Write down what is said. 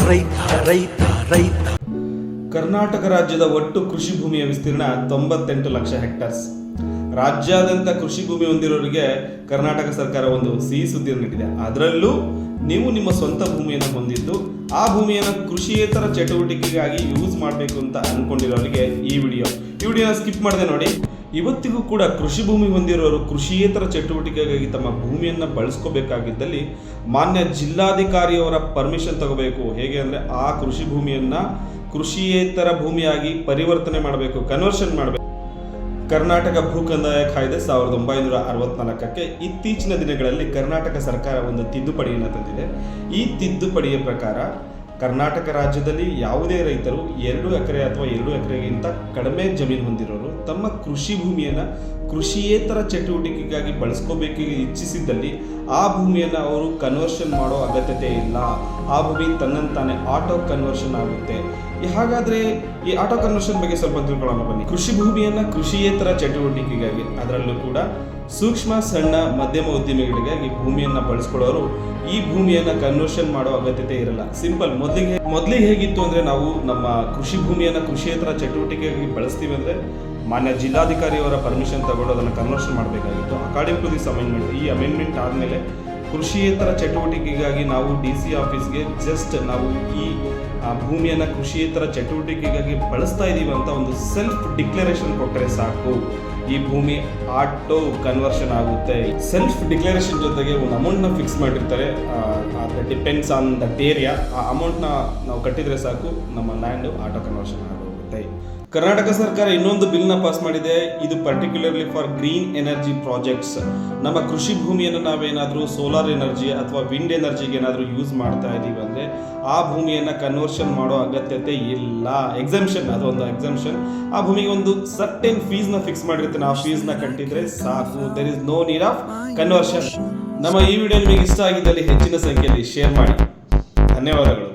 ರೈತ ರೈತ ರೈತ. ಕರ್ನಾಟಕ ರಾಜ್ಯದ ಒಟ್ಟು ಕೃಷಿ ಭೂಮಿಯ ವಿಸ್ತೀರ್ಣ 98 ಲಕ್ಷ ಹೆಕ್ಟರ್ಸ್. ರಾಜ್ಯಾದ್ಯಂತ ಕೃಷಿ ಭೂಮಿ ಹೊಂದಿರೋರಿಗೆ ಕರ್ನಾಟಕ ಸರ್ಕಾರ ಒಂದು ಸಿಹಿ ಸುದ್ದಿಯನ್ನು ನೀಡಿದೆ. ಅದರಲ್ಲೂ ನೀವು ನಿಮ್ಮ ಸ್ವಂತ ಭೂಮಿಯನ್ನು ಹೊಂದಿದ್ದು ಆ ಭೂಮಿಯನ್ನು ಕೃಷಿಯೇತರ ಚಟುವಟಿಕೆಗಾಗಿ ಯೂಸ್ ಮಾಡಬೇಕು ಅಂತ ಅಂದ್ಕೊಂಡಿರೋರಿಗೆ ಈ ವಿಡಿಯೋನ ಸ್ಕಿಪ್ ಮಾಡದೆ ನೋಡಿ. ಇವತ್ತಿಗೂ ಕೂಡ ಕೃಷಿ ಭೂಮಿ ಹೊಂದಿರೋರು ಕೃಷಿಯೇತರ ಚಟುವಟಿಕೆಗಾಗಿ ತಮ್ಮ ಭೂಮಿಯನ್ನು ಬಳಸ್ಕೋಬೇಕಾಗಿದ್ದಲ್ಲಿ ಮಾನ್ಯ ಜಿಲ್ಲಾಧಿಕಾರಿಯವರ ಪರ್ಮಿಷನ್ ತಗೋಬೇಕು. ಹೇಗೆ ಅಂದರೆ ಆ ಕೃಷಿ ಭೂಮಿಯನ್ನು ಕೃಷಿಯೇತರ ಭೂಮಿಯಾಗಿ ಪರಿವರ್ತನೆ ಮಾಡಬೇಕು, ಕನ್ವರ್ಷನ್ ಮಾಡಬೇಕು. ಕರ್ನಾಟಕ ಭೂ ಕಂದಾಯ ಕಾಯ್ದೆ 1964ಕ್ಕೆ ಇತ್ತೀಚಿನ ದಿನಗಳಲ್ಲಿ ಕರ್ನಾಟಕ ಸರ್ಕಾರ ಒಂದು ತಿದ್ದುಪಡಿಯನ್ನು ತಂದಿದೆ. ಈ ತಿದ್ದುಪಡಿಯ ಪ್ರಕಾರ ಕರ್ನಾಟಕ ರಾಜ್ಯದಲ್ಲಿ ಯಾವುದೇ ರೈತರು 2 ಎಕರೆ ಅಥವಾ 2 ಎಕರೆಗಿಂತ ಕಡಿಮೆ ಜಮೀನು ಹೊಂದಿರೋರು ತಮ್ಮ ಕೃಷಿ ಭೂಮಿಯನ್ನು ಕೃಷಿಯೇತರ ಚಟುವಟಿಕೆಗಾಗಿ ಬಳಸ್ಕೋಬೇಕು ಇಚ್ಛಿಸಿದ್ದಲ್ಲಿ ಆ ಭೂಮಿಯನ್ನು ಅವರು ಕನ್ವರ್ಷನ್ ಮಾಡೋ ಅಗತ್ಯತೆ ಇಲ್ಲ. ಆ ಭೂಮಿ ತನ್ನಂತಾನೆ ಆಟೋ ಕನ್ವರ್ಷನ್ ಆಗುತ್ತೆ. ಹಾಗಾದರೆ ಈ ಆಟೋ ಕನ್ವರ್ಷನ್ ಬಗ್ಗೆ ಸ್ವಲ್ಪ ತಿಳ್ಕೊಳ್ಳೋಣ ಬನ್ನಿ. ಕೃಷಿ ಭೂಮಿಯನ್ನು ಕೃಷಿಯೇತರ ಚಟುವಟಿಕೆಗಾಗಿ, ಅದರಲ್ಲೂ ಕೂಡ ಸೂಕ್ಷ್ಮ ಸಣ್ಣ ಮಧ್ಯಮ ಉದ್ಯಮಿಗಳಿಗಾಗಿ ಭೂಮಿಯನ್ನು ಬಳಸ್ಕೊಳ್ಳೋರು ಈ ಭೂಮಿಯನ್ನು ಕನ್ವರ್ಷನ್ ಮಾಡೋ ಅಗತ್ಯತೆ ಇರಲ್ಲ. ಸಿಂಪಲ್. ಮೊದಲಿಗೆ ಹೇಗಿತ್ತು ಅಂದರೆ ನಾವು ನಮ್ಮ ಕೃಷಿ ಭೂಮಿಯನ್ನು ಕೃಷಿಯೇತರ ಚಟುವಟಿಕೆಗಾಗಿ ಬಳಸ್ತೀವಿ ಅಂದರೆ ಮಾನ್ಯ ಜಿಲ್ಲಾಧಿಕಾರಿಯವರ ಪರ್ಮಿಷನ್ ತಗೊಂಡು ಅದನ್ನು ಕನ್ವರ್ಷನ್ ಮಾಡಬೇಕಾಗಿತ್ತು. ಅಕಾರ್ಡಿಂಗ್ ಟು ದಿಸ್ ಅಮೆಂಡ್ಮೆಂಟ್, ಈ ಅಮೆಂಡ್ಮೆಂಟ್ ಆದಮೇಲೆ ಕೃಷಿಯೇತರ ಚಟುವಟಿಕೆಗಾಗಿ ನಾವು DC ಆಫೀಸ್ಗೆ ಜಸ್ಟ್ ನಾವು ಈ ಭೂಮಿಯನ್ನು ಕೃಷಿಯೇತರ ಚಟುವಟಿಕೆಗಾಗಿ ಬಳಸ್ತಾ ಇದ್ದೀವಿ ಅಂತ ಒಂದು ಸೆಲ್ಫ್ ಡಿಕ್ಲರೇಷನ್ ಕೊಟ್ಟರೆ ಸಾಕು, ಈ ಭೂಮಿ ಆಟೋ ಕನ್ವರ್ಷನ್ ಆಗುತ್ತೆ. ಸೆಲ್ಫ್ ಡಿಕ್ಲರೇಷನ್ ಜೊತೆಗೆ ಒಂದು ಅಮೌಂಟ್ನ ಫಿಕ್ಸ್ ಮಾಡಿರ್ತಾರೆ. Depends on that area. ಆ ಅಮೌಂಟ್ನ ನಾವು ಕಟ್ಟಿದರೆ ಸಾಕು, ನಮ್ಮ ಲ್ಯಾಂಡು ಆಟೋ ಕನ್ವರ್ಷನ್ ಆಗೋಗುತ್ತೆ. ಕರ್ನಾಟಕ ಸರ್ಕಾರ ಇನ್ನೊಂದು ಬಿಲ್ನ ಪಾಸ್ ಮಾಡಿದೆ. ಇದು particularly for green energy projects. ನಮ್ಮ ಕೃಷಿ ಭೂಮಿಯನ್ನು ನಾವೇನಾದರೂ ಸೋಲಾರ್ ಎನರ್ಜಿ ಅಥವಾ ವಿಂಡ್ ಎನರ್ಜಿಗೆ ಏನಾದರೂ ಯೂಸ್ ಮಾಡ್ತಾ ಇದ್ದೀವಿ ಅಂದರೆ ಆ ಭೂಮಿಯನ್ನು ಕನ್ವರ್ಷನ್ ಮಾಡೋ ಅಗತ್ಯತೆ ಇಲ್ಲ. ಎಕ್ಸೆಂಪ್ಷನ್, ಅದೊಂದು ಎಕ್ಸೆಂಪ್ಷನ್. ಆ ಭೂಮಿಗೆ ಒಂದು ಸರ್ಟೆನ್ ಫೀಸ್ನ ಫಿಕ್ಸ್ ಮಾಡಿರ್ತಾನೆ. ಆ ಫೀಸ್ನ ಕಟ್ಟಿದ್ರೆ ಸಾಕು. There is no need of conversion. ನಮ್ಮ ಈ ವಿಡಿಯೋ ನಿಮಗೆ ಇಷ್ಟ ಆಗಿದ್ದಲ್ಲಿ ಹೆಚ್ಚಿನ ಸಂಖ್ಯೆಯಲ್ಲಿ ಶೇರ್ ಮಾಡಿ. ಧನ್ಯವಾದಗಳು.